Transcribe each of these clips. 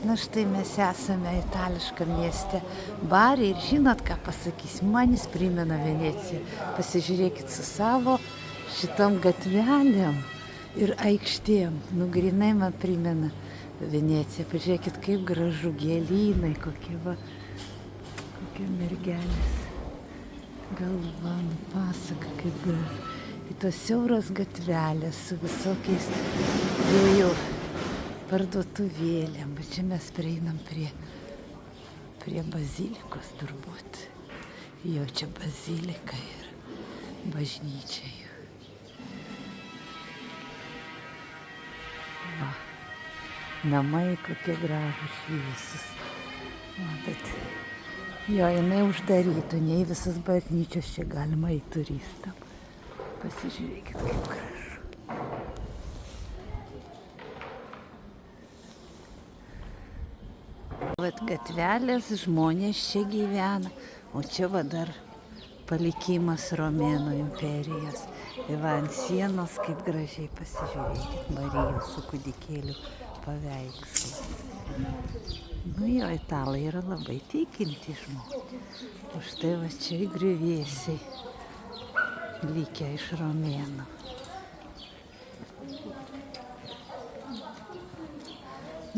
Na štai mes esame itališkam mieste Bari ir žinot, ką pasakysiu, man jis primena Veneciją. Pasižiūrėkit su savo šitom gatvelėm ir aikštėm. Nu, grinai man primena Veneciją. Pažiūrėkit, kaip gražu, gėlynai, kokie mergelės. Galva, pasaka, kaip gražu. Į tos siauros gatvelės su visokiais dviejų parduotuvėlėm. Bet čia mes prieinam prie bazilikos turbūt. Jo, čia bazilika ir bažnyčia jų. Va, namai kokie gražūs šviesus. Bet jo, jinai uždaryta, nei visas bažnyčios čia galima į turistam. Pasižiūrėkit, kaip gražu. Vat gatvelės, žmonės čia gyvena, o čia va dar palikimas Romėnų imperijos. Ir va ant sienos, kaip gražiai pasižiūrėkit, Marijos su kūdikėliu paveikslai. Nu jo, italai yra labai tikinti žmonės. Už tai va čia griuvėsiai likę iš Romėnų.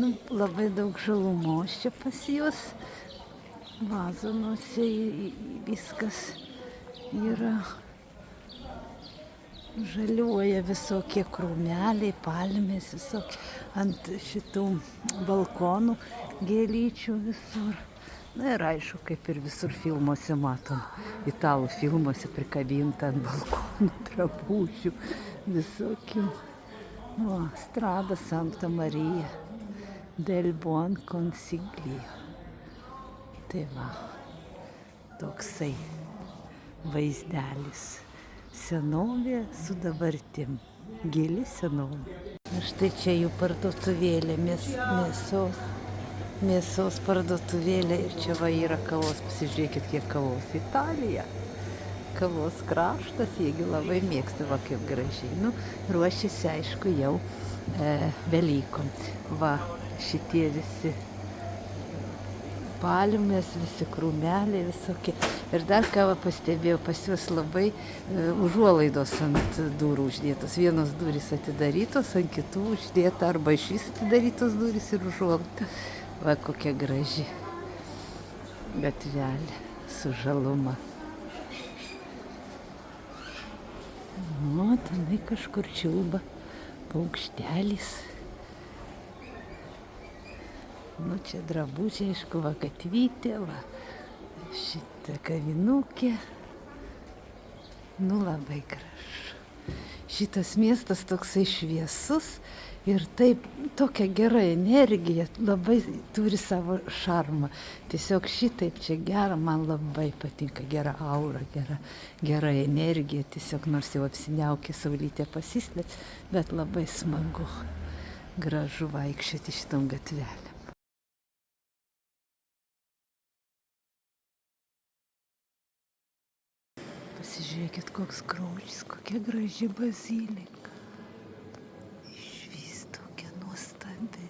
Nu, labai daug žalumos čia pas juos, vazonuose viskas yra, žaliuoja visokie krūmeliai, palmės, visokie ant šitų balkonų gėlyčių visur. Na ir aišku, kaip ir visur filmuose matom, italų filmuose prikabinta ant balkonų drabužių visokių. O, Strada Santa Marija del Buon Consiglio. Tai va, toksai vaizdelis. Senovė su dabartim. Gili senovė. Na štai čia jų parduotuvėlė, mėsos parduotuvėlė. Ir čia va yra kavos. Pasižiūrėkit, kiek kavos. Italija. Kavos kraštas, jiegi labai mėgsta, va kaip gražiai. Nu, ruošiasi, aišku, jau Velykom. Va, šitie visi palmės, visi krūmeliai visokie. Ir dar ką pastebėjau, pas juos labai užuolaidos ant durų uždėtos. Vienos durys atidarytos, ant kitų uždėta arba išvis atidarytos durys ir užuolaida. Va, kokia graži gatvelė su žaluma. O, tenai kažkur čiulba paukštelis. Nu, čia drabužiai, aišku, va gatvytė, va šitą kavinukė. Nu, labai gražu. Šitas miestas toksai šviesus ir taip tokia gera energija, labai turi savo šarmą. Tiesiog šitaip čia gera, man labai patinka, gera aura, gera energija. Tiesiog nors jau apsiniaukė, saulytė pasislėpė, bet labai smagu, gražu vaikščioti šitom gatvelėm. Pasižiūrėkit, koks grožis, kokia graži bazilika. Išvis tokia nuostabi.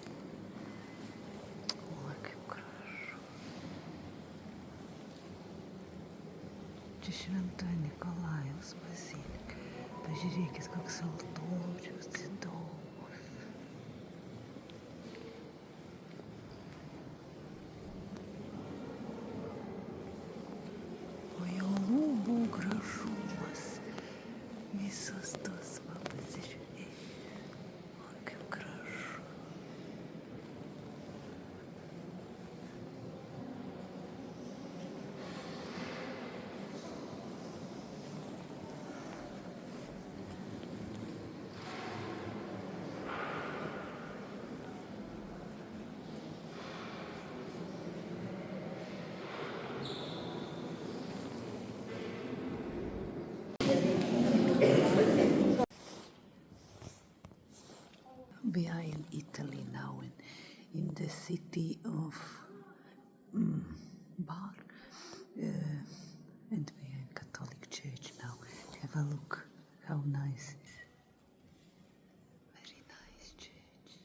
O, kaip gražu. Čia Šventojo Nikolajaus bazilika. Pažiūrėkit, koks altorius įdomus. O jo lūbų gražumas. Visos tos, va, pasižiūrėkit. O, kaip gražu. We are in Italy now, in the city of Bar, and we are in Catholic Church now. Have a look, how nice it is. Very nice church.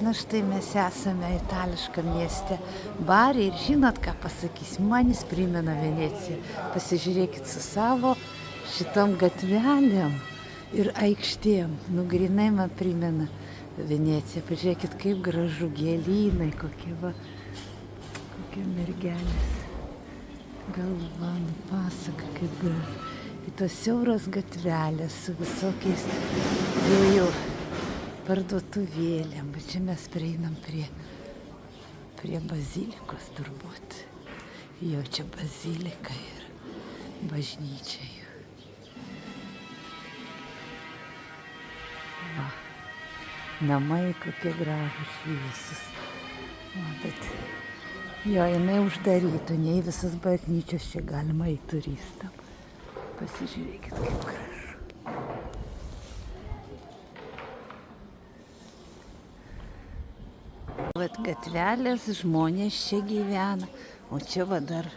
Na štai mes esame itališkam mieste Bari ir žinot, ką pasakysiu, man jis primena Veneciją. Pasižiūrėkit su savo šitom gatvelėm ir aikštėm. Nu, grinai man primena Veneciją. Pažiūrėkit, kaip gražu, gėlynai kokie va, kokie mergelės. Galva, pasaka, kaip gražu. Į tos siauros gatvelės su visokiais dviejų parduotuvėlėm. Bet čia mes prieinam prie bazilikos turbūt. Jo, čia bazilika ir bažnyčia jų. Va, namai kokie gražūs šviesus. Va, bet jo, jinai uždaryta, ne į visas bažnyčios čia galima į turistam. Pasižiūrėkit, kaip gražu. Vat gatvelės, žmonės čia gyvena, o čia va dar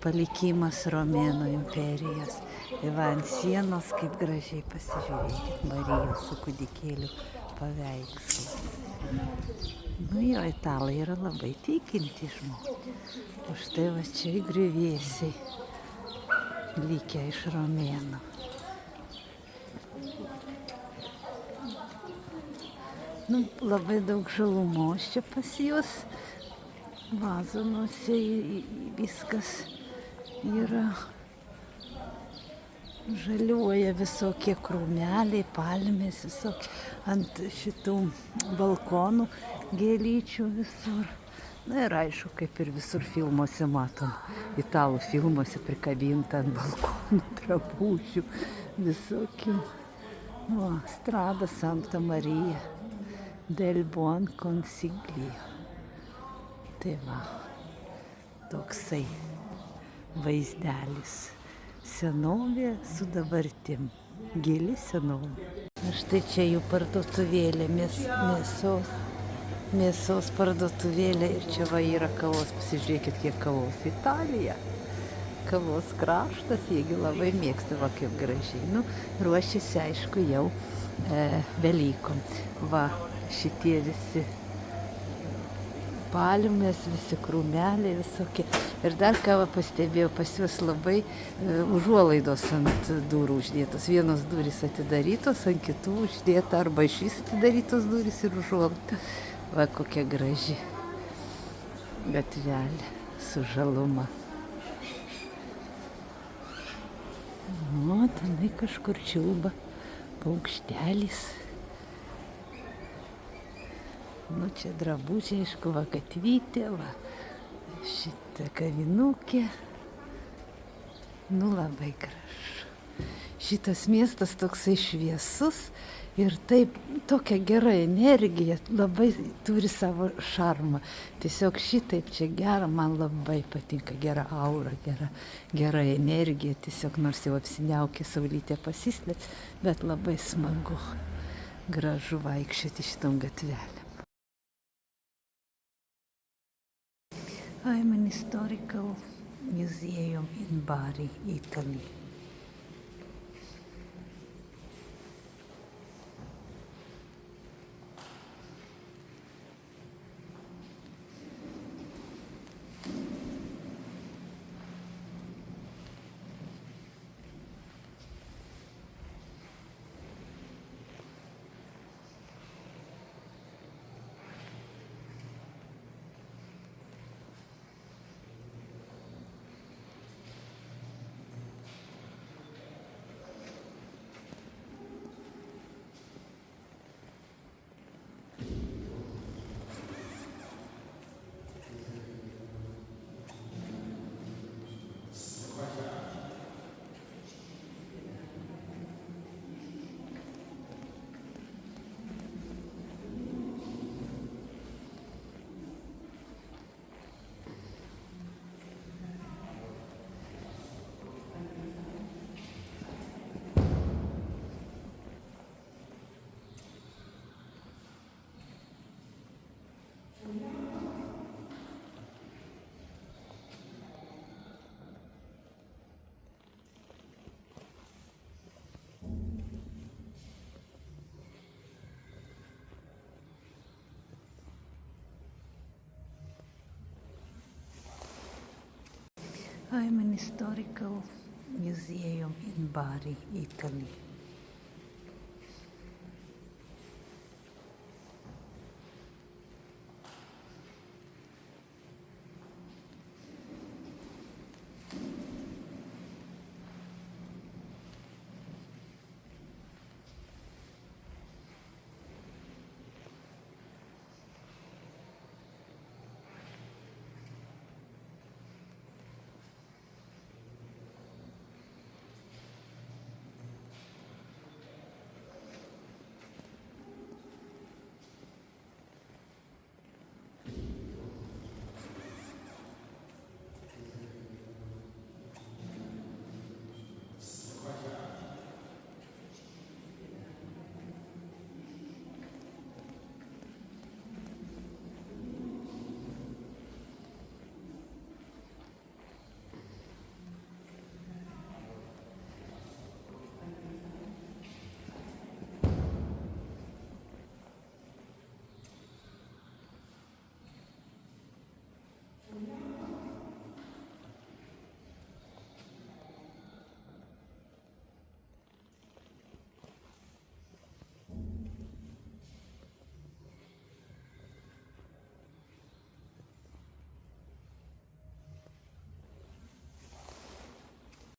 palikimas Romėnų imperijos. Ir va ant sienos, kaip gražiai pasižiūrėkit, Marijos su kūdikėliu paveikslu. Nu jo, italai yra labai tikinti žmonės. Už tai va čia griuvėsiai likę iš Romėnų. Nu, labai daug žalumos čia pas juos, vazonuose viskas yra, žaliuoja visokie krūmeliai, palmės, visokie ant šitų balkonų gėlyčių visur. Na ir aišku, kaip ir visur filmuose matom, italų filmuose prikabinta ant balkonų drabužių visokių. Va, Strada Santa Marija del Buon Consiglio. Tai va, toksai vaizdelis. Senovė su dabartim. Gili senovė. Na štai čia jų parduotuvėlė, mėsos parduotuvėlė. Ir čia va yra kavos. Pasižiūrėkit, kiek kavos. Italija. Kavos kraštas, jiegi labai mėgsta, va kaip gražiai. Nu, ruošiasi, aišku, jau Velykom. Va, šitie visi palmės, visi krūmeliai visokie. Ir dar ką pastebėjau, pas juos labai užuolaidos ant durų uždėtos. Vienos durys atidarytos, ant kitų uždėta arba iš vis atidarytos durys ir užuolaida. Va kokia graži gatvelė su žaluma. O, tenai kažkur čiulba paukštelis. Nu, čia drabužiai, aišku, va gatvytė, va šitą kavinukė. Nu, labai gražu. Šitas miestas toksai šviesus ir taip tokia gera energija, labai turi savo šarmą. Tiesiog šitaip čia gera, man labai patinka, gera aura, gera energija. Tiesiog nors jau apsiniaukė, saulytė pasislėpė, bet labai smagu, gražu vaikščioti šitom gatvelėm. I'm an historical museum in Bari, Italy. I'm an historical museum in Bari, Italy.